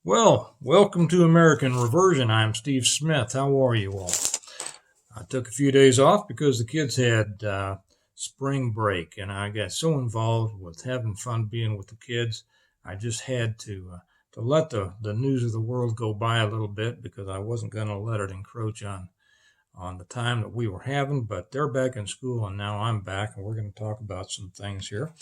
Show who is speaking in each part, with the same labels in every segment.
Speaker 1: Well, welcome to American Reversion. I'm Steve Smith. How are you all? I took a few days off because the kids had spring break, and I got so involved with having fun being with the kids, I just had to let the news of the world go by a little bit because I wasn't going to let it encroach on the time that we were having. But they're back in school, and now I'm back, and we're going to talk about some things here.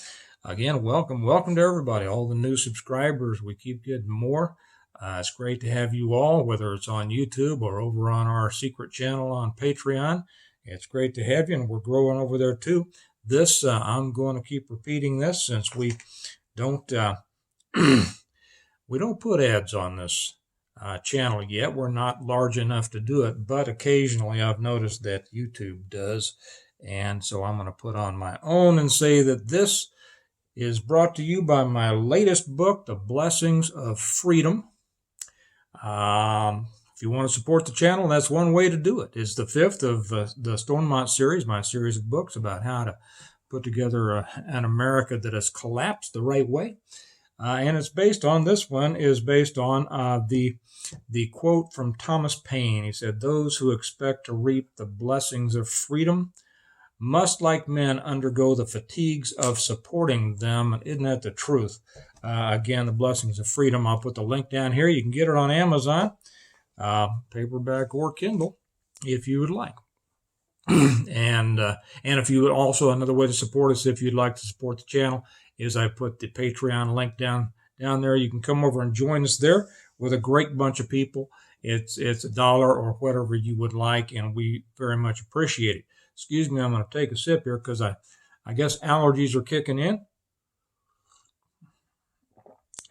Speaker 1: Again, welcome to everybody, all the new subscribers. We keep getting more. It's great to have you all, whether it's on YouTube or over on our secret channel on Patreon. It's great to have you, and we're growing over there too. I'm going to keep repeating this since we don't we don't put ads on this channel yet. We're not large enough to do it, but occasionally I've noticed that YouTube does, and so I'm going to put on my own and say that this is brought to you by my latest book, The Blessings of Freedom. If you want to support the channel, that's one way to do it. It's the fifth of the Stormont series, my series of books about how to put together an America that has collapsed the right way. And it's based on, this one is based on the quote from Thomas Paine. He said, "Those who expect to reap the blessings of freedom must, like men, undergo the fatigues of supporting them." Isn't that the truth? Again, The Blessings of Freedom. I'll put the link down here. You can get it on Amazon, paperback or Kindle, if you would like. and if you would also, another way to support us, if you'd like to support the channel, is I put the Patreon link down there. You can come over and join us there with a great bunch of people. It's $1 or whatever you would like, and we very much appreciate it. Excuse me, I'm going to take a sip here because I guess allergies are kicking in.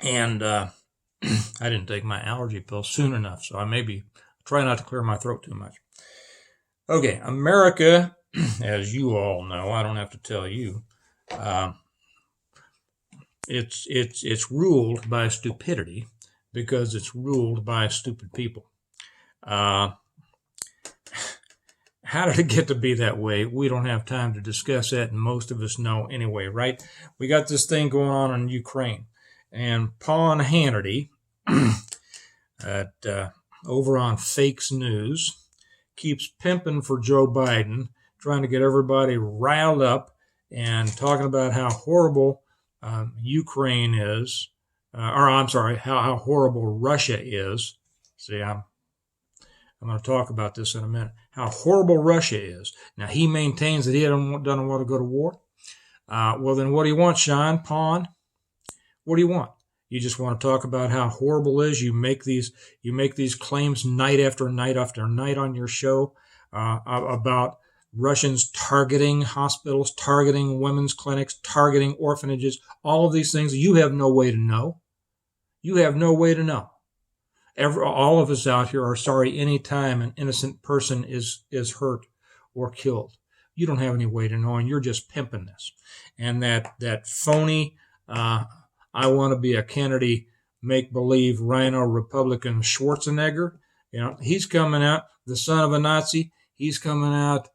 Speaker 1: And I didn't take my allergy pill soon enough, so I maybe try not to clear my throat too much. Okay, America, as you all know, I don't have to tell you, it's ruled by stupidity because it's ruled by stupid people. How did it get to be that way? We don't have time to discuss that, and most of us know anyway, right? We got this thing going on in Ukraine, and Hannity over on Fakes News keeps pimping for Joe Biden, trying to get everybody riled up and talking about how horrible Ukraine is, how horrible Russia is. See, I'm going to talk about this in a minute. How horrible Russia is. Now, he maintains that he doesn't want to go to war. Well, then what do you want, Sean Pond? What do you want? You just want to talk about how horrible it is. You make these claims night after night after night on your show about Russians targeting hospitals, targeting women's clinics, targeting orphanages, all of these things. You have no way to know. You have no way to know. All of us out here are sorry any time an innocent person is hurt or killed. You don't have any way to know, and you're just pimping this. And that phony, I want to be a Kennedy make-believe rhino Republican Schwarzenegger, he's coming out, the son of a Nazi. He's coming out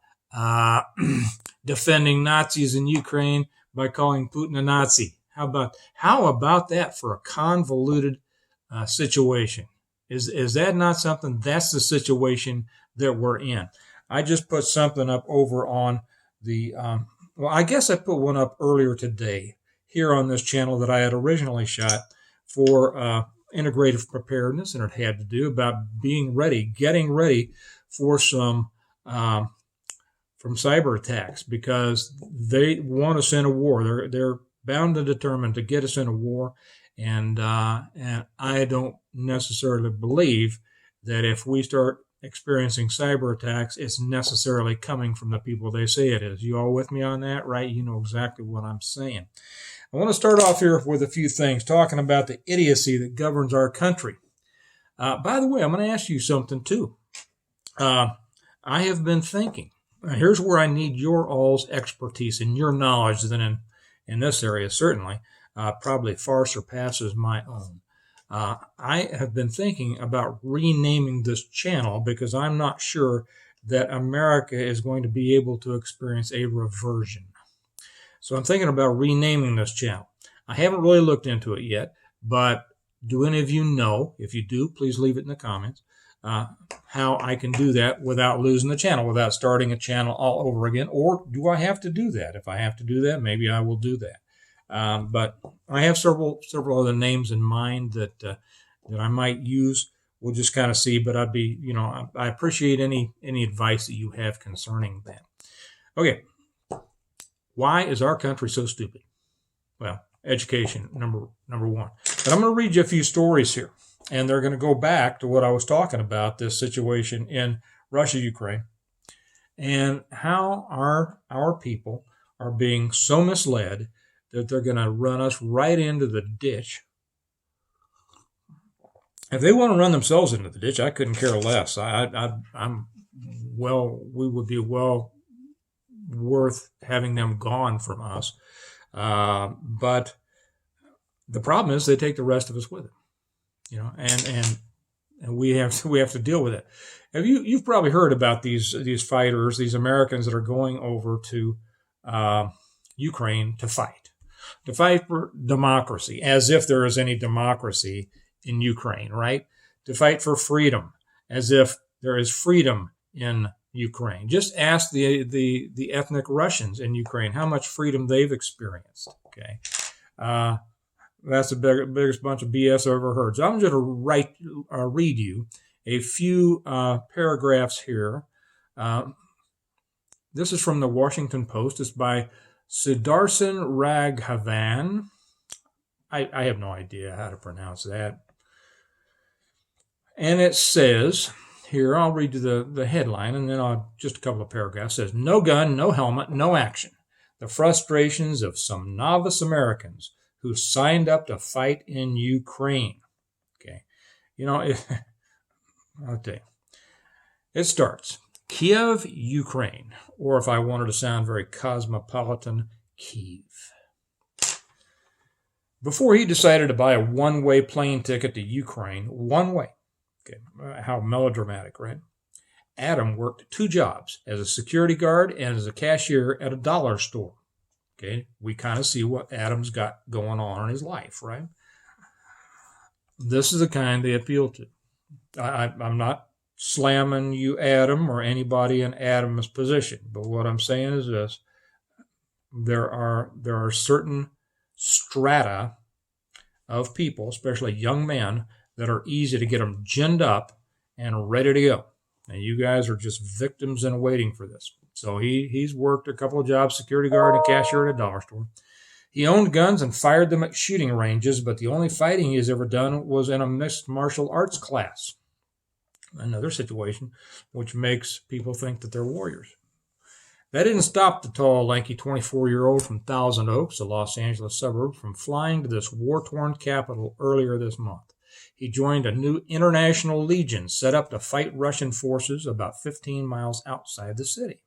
Speaker 1: defending Nazis in Ukraine by calling Putin a Nazi. How about that for a convoluted situation? Is that not something? That's the situation that we're in. I just put something up over on the, I guess I put one up earlier today here on this channel that I had originally shot for integrative preparedness, and it had to do about getting ready for some from cyber attacks, because they want us in a war. They're bound and determined to get us in a war. And I don't necessarily believe that if we start experiencing cyber attacks, it's necessarily coming from the people they say it is. You all with me on that, right? You know exactly what I'm saying. I want to start off here with a few things, talking about the idiocy that governs our country. By the way, I'm going to ask you something too. I have been thinking, here's where I need your all's expertise and your knowledge then in this area, certainly. Probably far surpasses my own. I have been thinking about renaming this channel because I'm not sure that America is going to be able to experience a reversion. So I'm thinking about renaming this channel. I haven't really looked into it yet, but Do any of you know? If you do, please leave it in the comments. How I can do that without losing the channel, without starting a channel all over again, or do I have to do that? If I have to do that, maybe I will do that. But I have several other names in mind that I might use. We'll just kind of see. But I'd be, I appreciate any advice that you have concerning that. Okay, why is our country so stupid? Well, education, number one. But I'm going to read you a few stories here. And they're going to go back to what I was talking about, this situation in Russia, Ukraine, and how our people are being so misled that they're going to run us right into the ditch. If they want to run themselves into the ditch, I couldn't care less. We would be well worth having them gone from us. But the problem is they take the rest of us with them. And we have to deal with it. You've probably heard about these fighters, these Americans that are going over to Ukraine to fight for democracy, as if there is any democracy in Ukraine, right? To fight for freedom, as if there is freedom in Ukraine. Just ask the ethnic Russians in Ukraine how much freedom they've experienced. Okay. That's the biggest bunch of BS I've ever heard. So I'm going to read you a few paragraphs here. This is from the Washington Post. It's by Sudarshan Raghavan. I have no idea how to pronounce that. And it says, here, I'll read you the headline, and then just a couple of paragraphs. It says, no gun, no helmet, no action. The frustrations of some novice Americans who signed up to fight in Ukraine. Okay. I'll tell you. It starts, Kiev, Ukraine, or if I wanted to sound very cosmopolitan, Kiev. Before he decided to buy a one-way plane ticket to Ukraine, one way. Okay. How melodramatic, right? Adam worked 2 jobs, as a security guard and as a cashier at a dollar store. Okay, we kind of see what Adam's got going on in his life, right? This is the kind they appeal to. I'm not slamming you, Adam, or anybody in Adam's position, but what I'm saying is this: there are certain strata of people, especially young men, that are easy to get them ginned up and ready to go. And you guys are just victims in waiting for this. So he's worked a couple of jobs, security guard and cashier at a dollar store. He owned guns and fired them at shooting ranges, but the only fighting he's ever done was in a mixed martial arts class. Another situation which makes people think that they're warriors. That didn't stop the tall, lanky 24-year-old from Thousand Oaks, a Los Angeles suburb, from flying to this war-torn capital earlier this month. He joined a new international legion set up to fight Russian forces about 15 miles outside the city.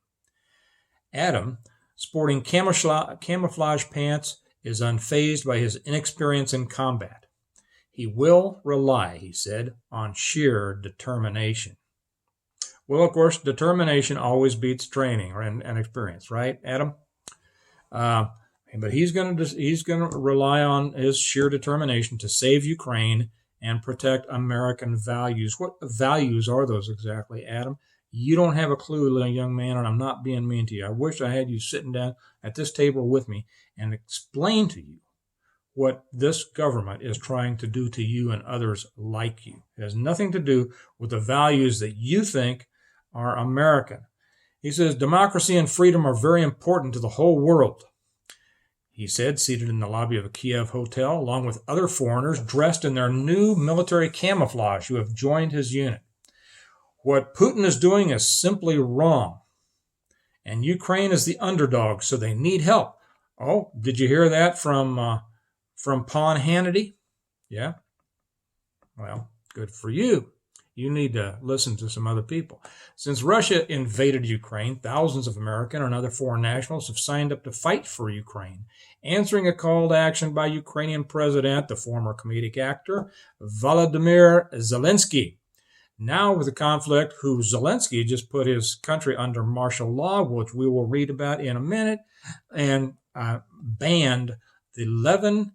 Speaker 1: Adam, sporting camouflage pants, is unfazed by his inexperience in combat. He will rely, he said, on sheer determination. Well, of course, determination always beats training and experience, right, Adam? But he's going to rely on his sheer determination to save Ukraine and protect American values. What values are those exactly, Adam? You don't have a clue, young man, and I'm not being mean to you. I wish I had you sitting down at this table with me and explain to you what this government is trying to do to you and others like you. It has nothing to do with the values that you think are American. He says, democracy and freedom are very important to the whole world. He said, seated in the lobby of a Kiev hotel, along with other foreigners dressed in their new military camouflage who have joined his unit. What Putin is doing is simply wrong. And Ukraine is the underdog, so they need help. Oh, did you hear that from Hannity? Yeah? Well, good for you. You need to listen to some other people. Since Russia invaded Ukraine, thousands of American and other foreign nationals have signed up to fight for Ukraine, answering a call to action by Ukrainian President, the former comedic actor, Volodymyr Zelensky. Now with the conflict, Zelensky just put his country under martial law, which we will read about in a minute, and banned the 11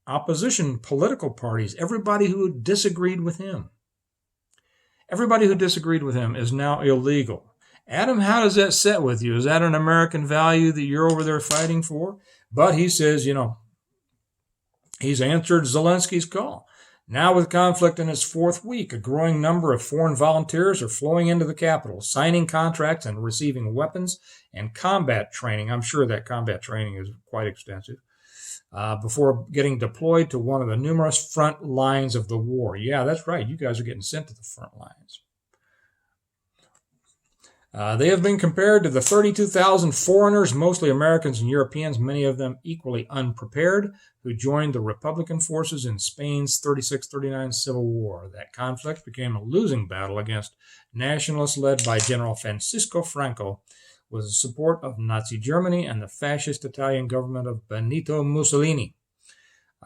Speaker 1: opposition political parties, everybody who disagreed with him. Everybody who disagreed with him is now illegal. Adam, how does that set with you? Is that an American value that you're over there fighting for? But he says, he's answered Zelensky's call. Now, with conflict in its fourth week, a growing number of foreign volunteers are flowing into the capital, signing contracts and receiving weapons and combat training. I'm sure that combat training is quite extensive. Before getting deployed to one of the numerous front lines of the war. Yeah, that's right. You guys are getting sent to the front lines. They have been compared to the 32,000 foreigners, mostly Americans and Europeans, many of them equally unprepared, who joined the Republican forces in Spain's 36-39 Civil War. That conflict became a losing battle against nationalists led by General Francisco Franco, with the support of Nazi Germany and the fascist Italian government of Benito Mussolini.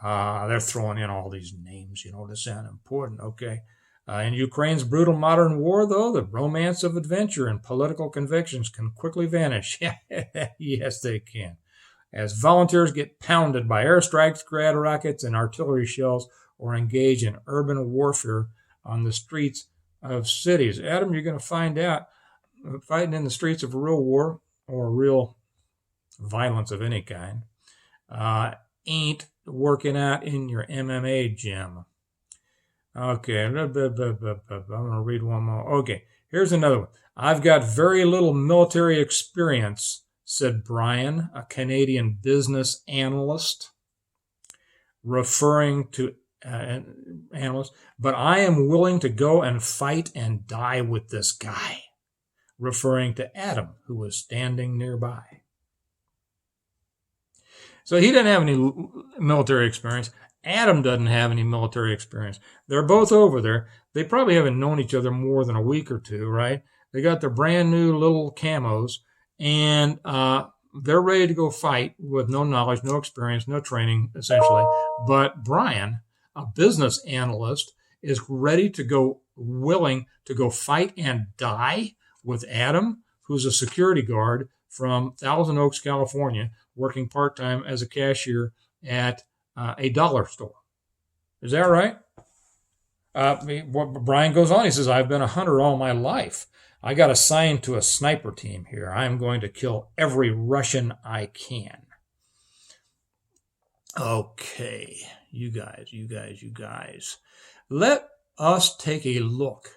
Speaker 1: They're throwing in all these names, to sound important, okay? In Ukraine's brutal modern war, though, the romance of adventure and political convictions can quickly vanish. Yes, they can. As volunteers get pounded by airstrikes, grad rockets, and artillery shells, or engage in urban warfare on the streets of cities. Adam, you're going to find out, fighting in the streets of a real war, or real violence of any kind, ain't working out in your MMA gym. Okay, I'm going to read one more. Okay, here's another one. I've got very little military experience, said Brian, a Canadian business analyst, referring to analyst, but I am willing to go and fight and die with this guy, referring to Adam, who was standing nearby. So he didn't have any military experience. Adam doesn't have any military experience. They're both over there. They probably haven't known each other more than a week or two, right? They got their brand new little camos, and they're ready to go fight with no knowledge, no experience, no training, essentially. But Brian, a business analyst, is ready to go, willing to go fight and die with Adam, who's a security guard from Thousand Oaks, California, working part-time as a cashier at a dollar store. Is that right? Brian goes on, he says, I've been a hunter all my life. I got assigned to a sniper team here. I'm going to kill every Russian I can. Okay, you guys. Let us take a look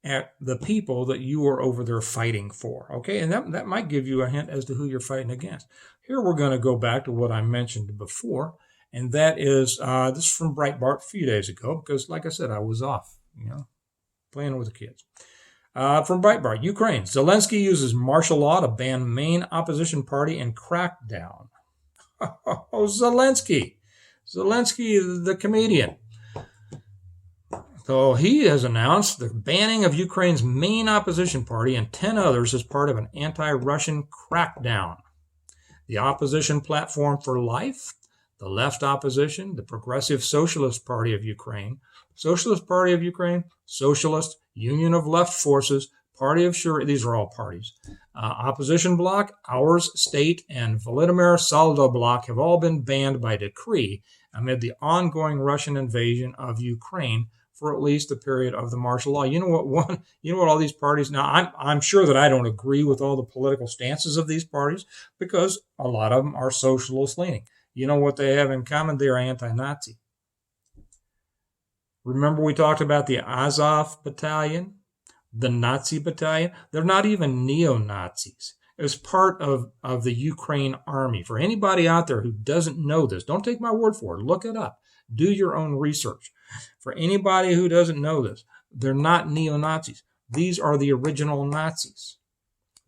Speaker 1: at the people that you are over there fighting for, okay? And that might give you a hint as to who you're fighting against. Here we're going to go back to what I mentioned before, and that is, this is from Breitbart a few days ago, because like I said, I was off, playing with the kids. From Breitbart, Ukraine, Zelensky uses martial law to ban main opposition party in crackdown. Oh, Zelensky, the comedian. So he has announced the banning of Ukraine's main opposition party and 10 others as part of an anti-Russian crackdown. The Opposition Platform for Life, the Left Opposition, the Progressive Socialist Party of Ukraine, Socialist Party of Ukraine, Socialist, Union of Left Forces, Party of Sure, these are all parties. Opposition Bloc, Ours State, and Volodymyr Saldo Bloc have all been banned by decree amid the ongoing Russian invasion of Ukraine for at least the period of the martial law. You know what all these parties, now I'm sure that I don't agree with all the political stances of these parties because a lot of them are socialist leaning. You know what they have in common? They are anti-Nazi. Remember we talked about the Azov battalion, the Nazi battalion? They're not even neo-Nazis. It's part of the Ukraine army. For anybody out there who doesn't know this, don't take my word for it. Look it up. Do your own research. For anybody who doesn't know this, they're not neo-Nazis. These are the original Nazis.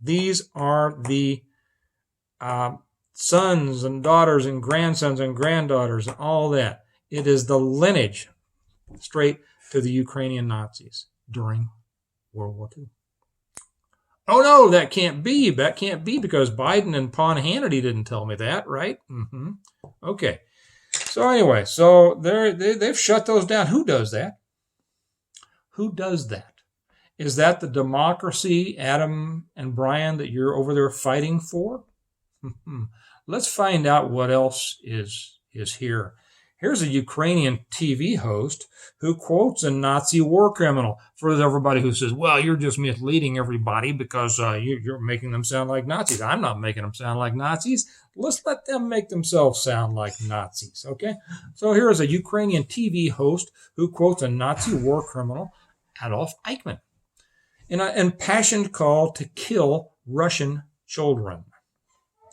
Speaker 1: These are the sons and daughters and grandsons and granddaughters and all that. It is the lineage straight to the Ukrainian Nazis during World War II. Oh, no, that can't be. That can't be because Biden and Hannity didn't tell me that, right? Okay. So anyway, so they've shut those down. Who does that? Who does that? Is that the democracy, Adam and Brian, that you're over there fighting for? Let's find out what else is here Here's a Ukrainian TV host who quotes a Nazi war criminal. For everybody who says, well, you're just misleading everybody because you're making them sound like Nazis. I'm not making them sound like Nazis. Let's let them make themselves sound like Nazis, okay? So here's a Ukrainian TV host who quotes a Nazi war criminal, Adolf Eichmann, in an impassioned call to kill Russian children.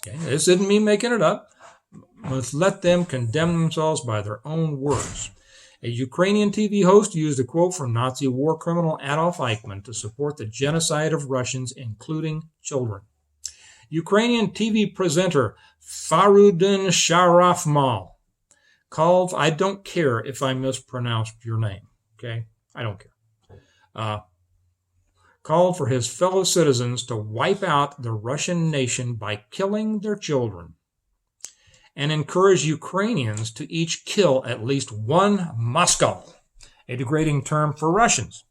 Speaker 1: Okay, this isn't me making it up. Let's let them condemn themselves by their own words. A Ukrainian TV host used a quote from Nazi war criminal Adolf Eichmann to support the genocide of Russians, including children. Ukrainian TV presenter Farudin Sharafmal called, I don't care if I mispronounced your name, okay? I don't care. Called for his fellow citizens to wipe out the Russian nation by killing their children, and encourage Ukrainians to each kill at least one Moscow, a degrading term for Russians.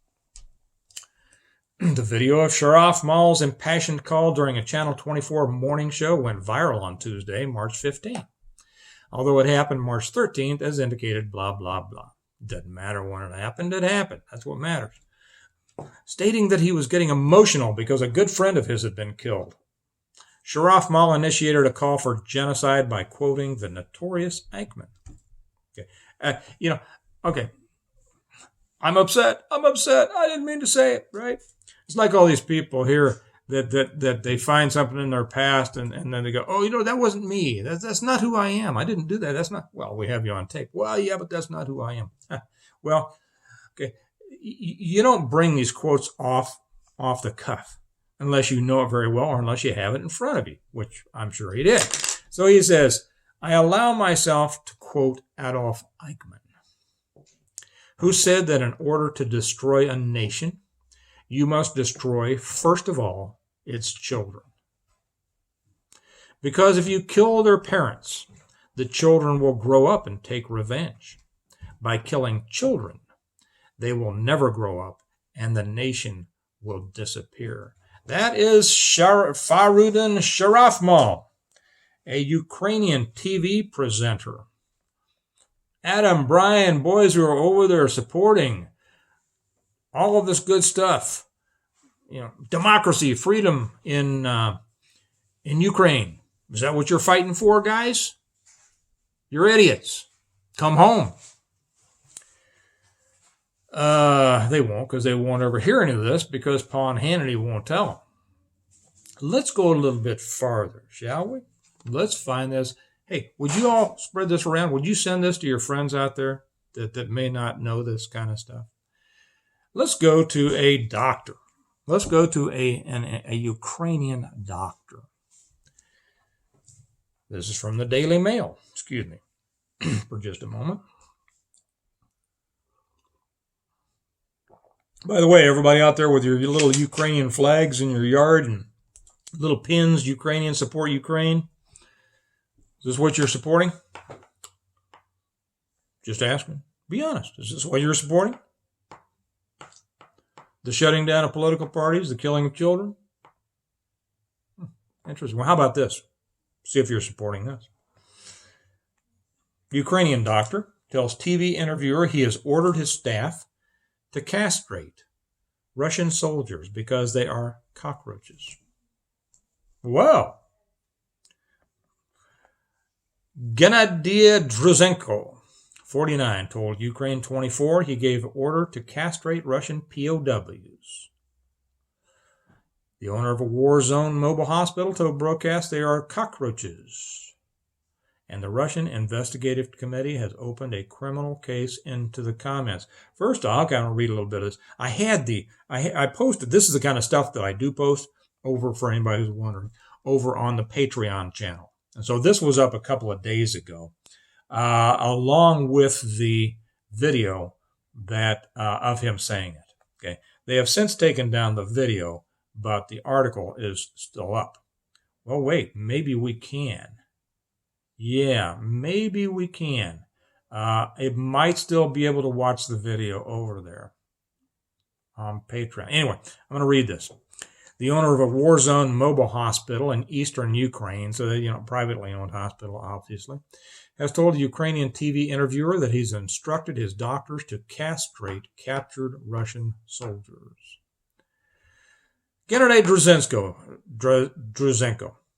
Speaker 1: The video of Sharafmal's impassioned call during a Channel 24 morning show went viral on Tuesday, March 15th. Although it happened March 13th, as indicated, blah, blah, blah. Doesn't matter when it happened, it happened. That's what matters. Stating that he was getting emotional because a good friend of his had been killed. Sharafmal initiated a call for genocide by quoting the notorious Eichmann. Okay, okay. I'm upset. I didn't mean to say it, right? It's like all these people here that they find something in their past and then they go, oh, that wasn't me. That's not who I am. I didn't do that. That's not, well, we have you on tape. Well, yeah, but that's not who I am. Well, okay. You don't bring these quotes off the cuff unless you know it very well or unless you have it in front of you, which I'm sure he did. So he says, I allow myself to quote Adolf Eichmann, who said that in order to destroy a nation, you must destroy, first of all, its children. Because if you kill their parents, the children will grow up and take revenge. By killing children, they will never grow up and the nation will disappear. That is Farudin Sharafmal, a Ukrainian TV presenter. Adam, Brian, boys who are over there supporting all of this good stuff. Democracy, freedom in Ukraine. Is that what you're fighting for, guys? You're idiots. Come home. They won't, because they won't ever hear any of this, because Paul and Hannity won't tell them. Let's go a little bit farther, shall we? Let's find this. Hey, would you all spread this around? Would you send this to your friends out there that may not know this kind of stuff? Let's go to a doctor. Let's go to a Ukrainian doctor. This is from the Daily Mail. Excuse me for just a moment. By the way, everybody out there with your little Ukrainian flags in your yard and little pins, Ukrainian support Ukraine. Is this what you're supporting? Just asking. Be honest. Is this what you're supporting? The shutting down of political parties, the killing of children? Interesting. Well, how about this? See if you're supporting this. Ukrainian doctor tells TV interviewer he has ordered his staff to castrate Russian soldiers because they are cockroaches. Well, Gennady Druzenko, 49, told Ukraine 24 he gave order to castrate Russian POWs. The owner of a war zone mobile hospital told broadcast they are cockroaches. And the Russian Investigative Committee has opened a criminal case into the comments. First, I'll kind of read a little bit of this. I posted, this is the kind of stuff that I do post over, for anybody who's wondering, over on the Patreon channel. And so this was up a couple of days ago, along with the video that of him saying it. Okay, they have since taken down the video, but the article is still up. Well, wait, maybe we can. Yeah, maybe we can. It might still be able to watch the video over there on Patreon. Anyway, I'm going to read this. The owner of a war zone mobile hospital in eastern Ukraine, so that, privately owned hospital, obviously, has told a Ukrainian TV interviewer that he's instructed his doctors to castrate captured Russian soldiers. Gennady Druzenko,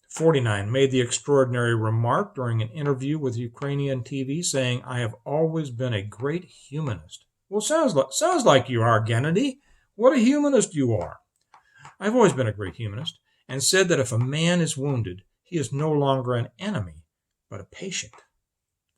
Speaker 1: 49, made the extraordinary remark during an interview with Ukrainian TV, saying, "I have always been a great humanist." Well, sounds like you are, Gennady. What a humanist you are. "I've always been a great humanist, and said that if a man is wounded, he is no longer an enemy, but a patient."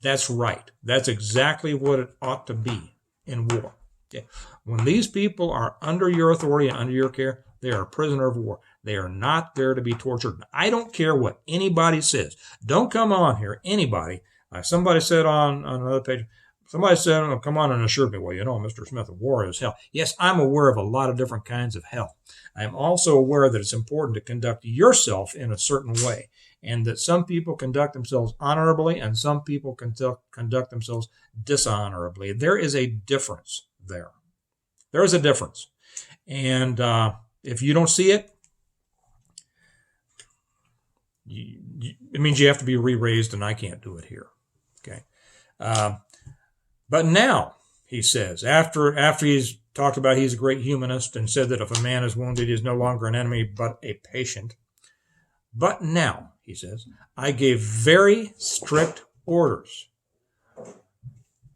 Speaker 1: That's right. That's exactly what it ought to be in war. Okay. When these people are under your authority and under your care, they are a prisoner of war. They are not there to be tortured. I don't care what anybody says. Don't come on here, anybody. Somebody said on another page, somebody said, "Oh, come on and assured me," well, Mr. Smith, war is hell. Yes, I'm aware of a lot of different kinds of hell. I'm also aware that it's important to conduct yourself in a certain way, and that some people conduct themselves honorably and some people conduct themselves dishonorably. There is a difference there. There is a difference. And if you don't see it, it means you have to be re-raised, and I can't do it here. Okay. But now, he says, after he's talked about he's a great humanist and said that if a man is wounded, he is no longer an enemy, but a patient. But now, he says, "I gave very strict orders."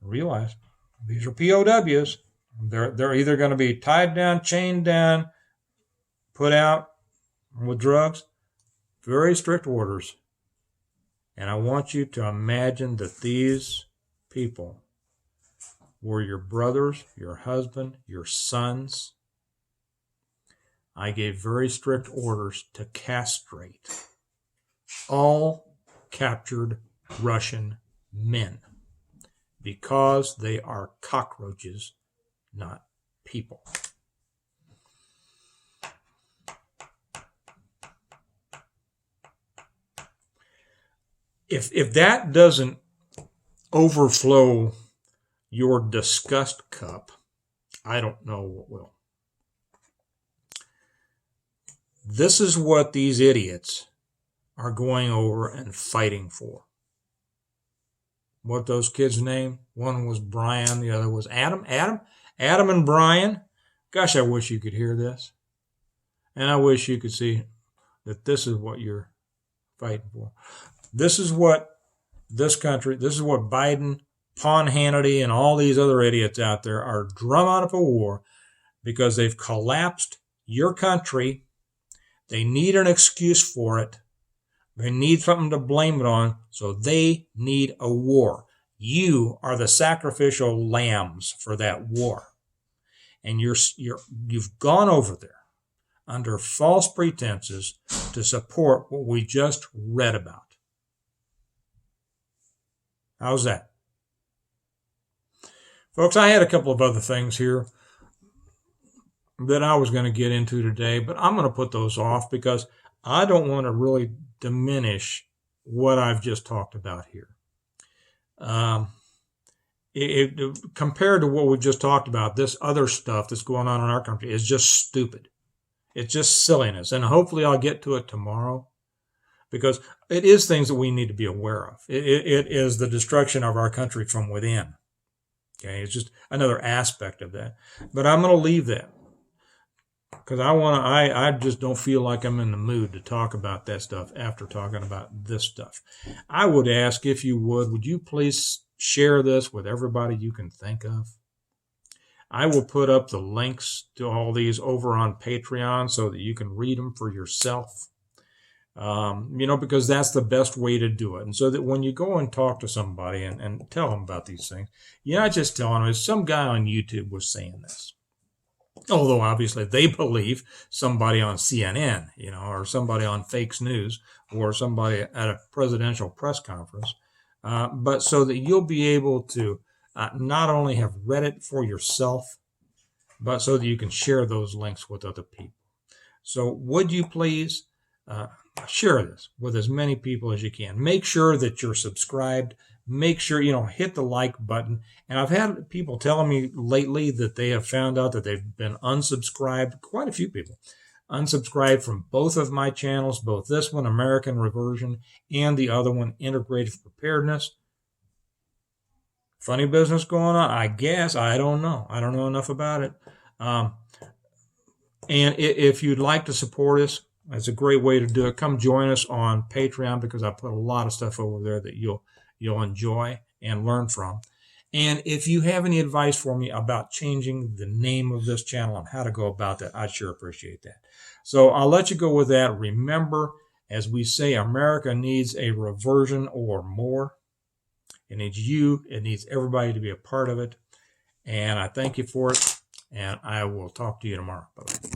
Speaker 1: Realize, these are POWs. They're either going to be tied down, chained down, put out with drugs. Very strict orders. And I want you to imagine that these people were your brothers, your husband, your sons. I gave very strict orders to castrate all captured Russian men because they are cockroaches, not people. If that doesn't overflow your disgust cup, I don't know what will. This is what these idiots are going over and fighting for. What those kids' name? One was Brian, the other was Adam. Adam and Brian. Gosh, I wish you could hear this. And I wish you could see that this is what you're fighting for. This is what this country, this is what Biden, Pawn Hannity, and all these other idiots out there are drumming up a war because they've collapsed your country. They need an excuse for it. They need something to blame it on, so they need a war. You are the sacrificial lambs for that war. And you've gone over there under false pretenses to support what we just read about. How's that? Folks, I had a couple of other things here that I was going to get into today, but I'm going to put those off because I don't want to really diminish what I've just talked about here. Compared to what we just talked about, this other stuff that's going on in our country is just stupid. It's just silliness. And hopefully I'll get to it tomorrow because it is things that we need to be aware of. It is the destruction of our country from within. Okay, it's just another aspect of that. But I'm going to leave that because I just don't feel like I'm in the mood to talk about that stuff after talking about this stuff. I would ask if you would you please share this with everybody you can think of? I will put up the links to all these over on Patreon so that you can read them for yourself. Because that's the best way to do it. And so that when you go and talk to somebody and tell them about these things, you're not just telling them, as some guy on YouTube was saying this. Although obviously they believe somebody on CNN, or somebody on Fakes News, or somebody at a presidential press conference. But so that you'll be able to not only have read it for yourself, but so that you can share those links with other people. So would you please share this with as many people as you can. Make sure that you're subscribed. Make sure, hit the like button. And I've had people telling me lately that they have found out that they've been unsubscribed. Quite a few people. unsubscribed from both of my channels, both this one, American Reversion, and the other one, Integrative Preparedness. Funny business going on, I guess. I don't know. I don't know enough about it. And if you'd like to support us, that's a great way to do it. Come join us on Patreon, because I put a lot of stuff over there that you'll enjoy and learn from. And if you have any advice for me about changing the name of this channel and how to go about that, I'd sure appreciate that. So I'll let you go with that. Remember, as we say, America needs a reversion or more. It needs you. It needs everybody to be a part of it. And I thank you for it. And I will talk to you tomorrow. Bye-bye.